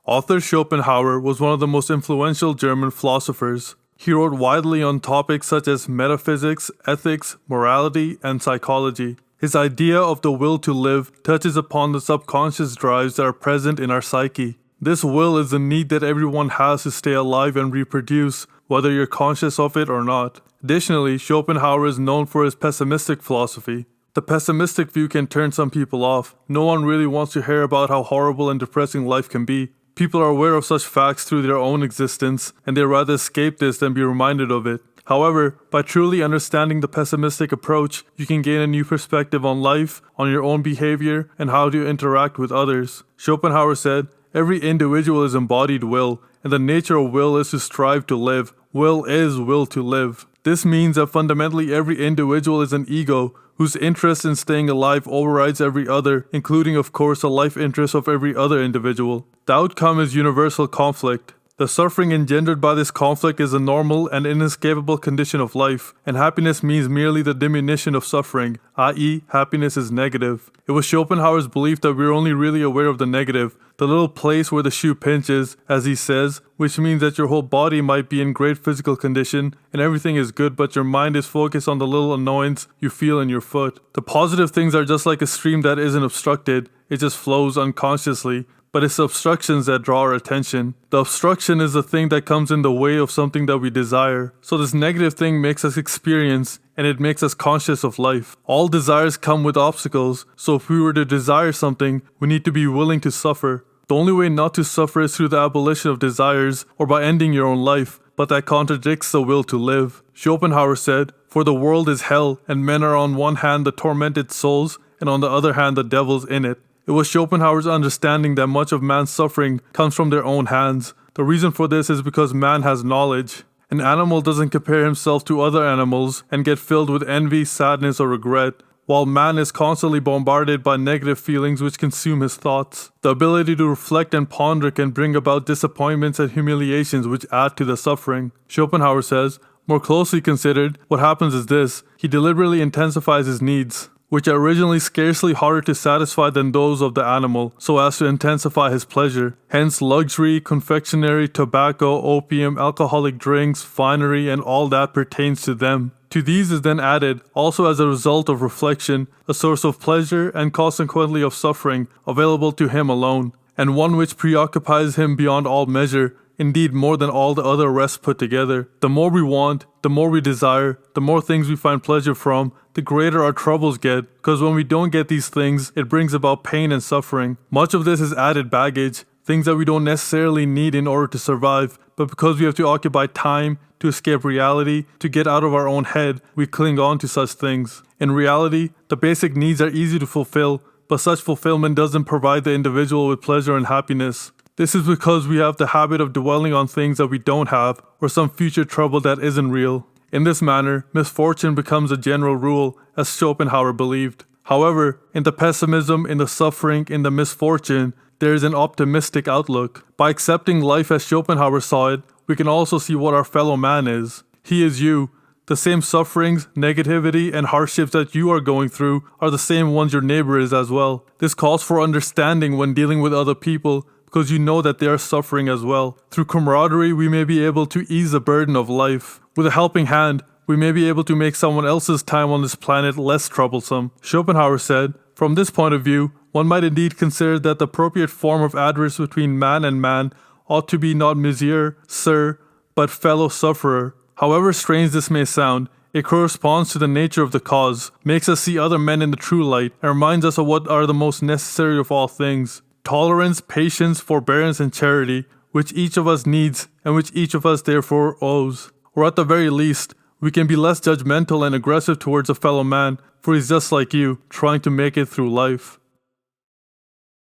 Author Schopenhauer was one of the most influential German philosophers. He wrote widely on topics such as metaphysics, ethics, morality, and psychology. His idea of the will to live touches upon the subconscious drives that are present in our psyche. This will is the need that everyone has to stay alive and reproduce, whether you're conscious of it or not. Additionally, Schopenhauer is known for his pessimistic philosophy. The pessimistic view can turn some people off. No one really wants to hear about how horrible and depressing life can be. People are aware of such facts through their own existence, and they rather escape this than be reminded of it. However, by truly understanding the pessimistic approach, you can gain a new perspective on life, on your own behavior, and how to interact with others. Schopenhauer said, "Every individual is embodied will, and the nature of will is to strive to live. Will is will to live." This means that fundamentally every individual is an ego, whose interest in staying alive overrides every other, including of course the life interest of every other individual. The outcome is universal conflict. The suffering engendered by this conflict is a normal and inescapable condition of life, and happiness means merely the diminution of suffering, i.e., happiness is negative. It was Schopenhauer's belief that we're only really aware of the negative, the little place where the shoe pinches, as he says, which means that your whole body might be in great physical condition and everything is good, but your mind is focused on the little annoyance you feel in your foot. The positive things are just like a stream that isn't obstructed, it just flows unconsciously. But it's the obstructions that draw our attention. The obstruction is the thing that comes in the way of something that we desire. So this negative thing makes us experience, and it makes us conscious of life. All desires come with obstacles, so if we were to desire something, we need to be willing to suffer. The only way not to suffer is through the abolition of desires, or by ending your own life, but that contradicts the will to live. Schopenhauer said, "For the world is hell, and men are on one hand the tormented souls, and on the other hand the devils in it." It was Schopenhauer's understanding that much of man's suffering comes from their own hands. The reason for this is because man has knowledge. An animal doesn't compare himself to other animals and get filled with envy, sadness, or regret, while man is constantly bombarded by negative feelings which consume his thoughts. The ability to reflect and ponder can bring about disappointments and humiliations which add to the suffering. Schopenhauer says, "More closely considered, what happens is this: he deliberately intensifies his needs, which are originally scarcely harder to satisfy than those of the animal, so as to intensify his pleasure. Hence luxury, confectionery, tobacco, opium, alcoholic drinks, finery, and all that pertains to them. To these is then added, also as a result of reflection, a source of pleasure and consequently of suffering, available to him alone, and one which preoccupies him beyond all measure, indeed more than all the other rest put together. The more we want, the more we desire, the more things we find pleasure from, the greater our troubles get, because when we don't get these things, it brings about pain and suffering. Much of this is added baggage, things that we don't necessarily need in order to survive, but because we have to occupy time, to escape reality, to get out of our own head, we cling on to such things. In reality, the basic needs are easy to fulfill, but such fulfillment doesn't provide the individual with pleasure and happiness. This is because we have the habit of dwelling on things that we don't have, or some future trouble that isn't real. In this manner, misfortune becomes a general rule, as Schopenhauer believed. However, in the pessimism, in the suffering, in the misfortune, there is an optimistic outlook. By accepting life as Schopenhauer saw it, we can also see what our fellow man is. He is you. The same sufferings, negativity, and hardships that you are going through are the same ones your neighbor is as well. This calls for understanding when dealing with other people, because you know that they are suffering as well. Through camaraderie, we may be able to ease the burden of life. With a helping hand, we may be able to make someone else's time on this planet less troublesome. Schopenhauer said, "From this point of view, one might indeed consider that the appropriate form of address between man and man ought to be not monsieur, sir, but fellow sufferer. However strange this may sound, it corresponds to the nature of the cause, makes us see other men in the true light, and reminds us of what are the most necessary of all things: tolerance, patience, forbearance, and charity, which each of us needs, and which each of us therefore owes. Or at the very least, we can be less judgmental and aggressive towards a fellow man, for he's just like you, trying to make it through life."